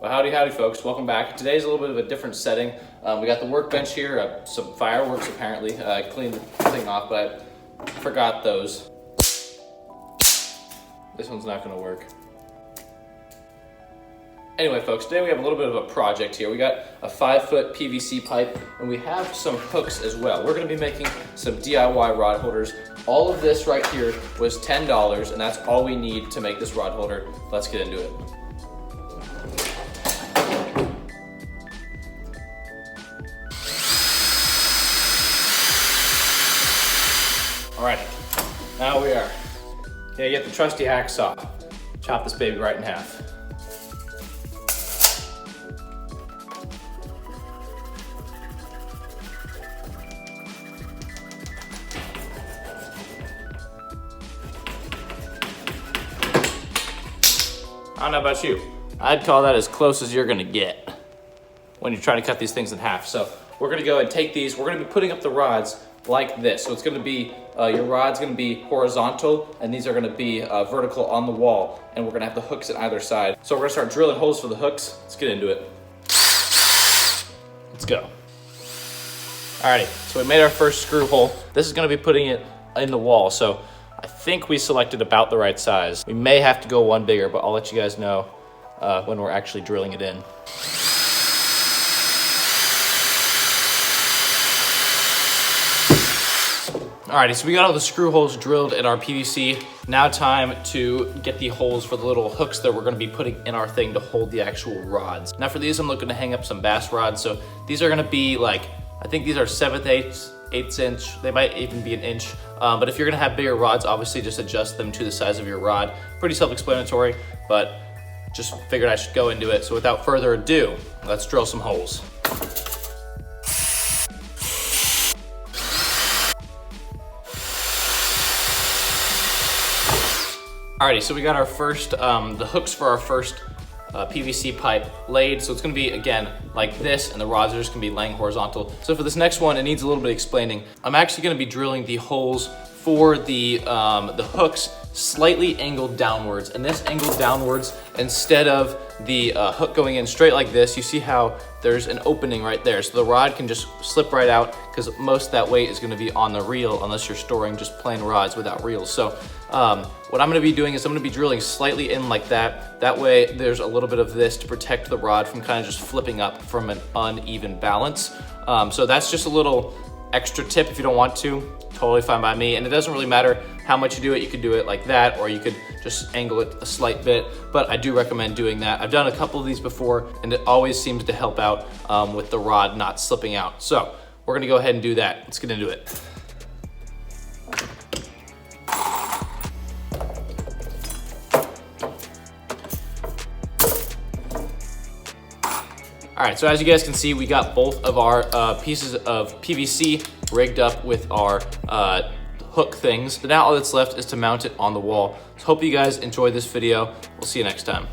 Well, howdy folks, welcome back. Today's a little bit of a different setting. We got the workbench here, some fireworks apparently. I cleaned the thing off, but I forgot those. This one's not gonna work. Anyway folks, today we have a little bit of a project here. We got a 5-foot PVC pipe and we have some hooks as well. We're gonna be making some DIY rod holders. All of this right here was $10 and that's all we need to make this rod holder. Let's get into it. Alrighty, now we are gonna get the trusty hacksaw. Chop this baby right in half. I don't know about you. I'd call that as close as you're gonna get when you're trying to cut these things in half. So we're gonna go and take these, we're gonna be putting up the rods like this. So it's gonna be, your rod's gonna be horizontal and these are gonna be vertical on the wall. And we're gonna have the hooks on either side. So we're gonna start drilling holes for the hooks. Let's get into it. Let's go. Alrighty, so we made our first screw hole. This is gonna be putting it in the wall. So I think we selected about the right size. We may have to go one bigger, but I'll let you guys know when we're actually drilling it in. Alrighty, so we got all the screw holes drilled in our PVC. Now time to get the holes for the little hooks that we're gonna be putting in our thing to hold the actual rods. Now for these, I'm looking to hang up some bass rods. So these are gonna be like, I think these are 7/8 inch, they might even be an inch. But if you're gonna have bigger rods, obviously just adjust them to the size of your rod. Pretty self-explanatory, but just figured I should go into it. So without further ado, let's drill some holes. Alrighty, so we got our first, the hooks for our first PVC pipe laid. So it's gonna be, again, like this, and the rods are just gonna be laying horizontal. So for this next one, it needs a little bit of explaining. I'm actually gonna be drilling the holes for the hooks slightly angled downwards. And this angled downwards, instead of the hook going in straight like this, you see how there's an opening right there. So the rod can just slip right out because most of that weight is gonna be on the reel unless you're storing just plain rods without reels. So what I'm gonna be doing is I'm gonna be drilling slightly in like that. That way there's a little bit of this to protect the rod from kind of just flipping up from an uneven balance. So that's just a little extra tip if you don't want to, totally fine by me. And it doesn't really matter how much you do it. You could do it like that, or you could just angle it a slight bit, but I do recommend doing that. I've done a couple of these before and it always seems to help out with the rod not slipping out. So we're gonna go ahead and do that. Let's get into it. All right, so as you guys can see, we got both of our pieces of PVC rigged up with our hook things. So now all that's left is to mount it on the wall. So hope you guys enjoyed this video. We'll see you next time.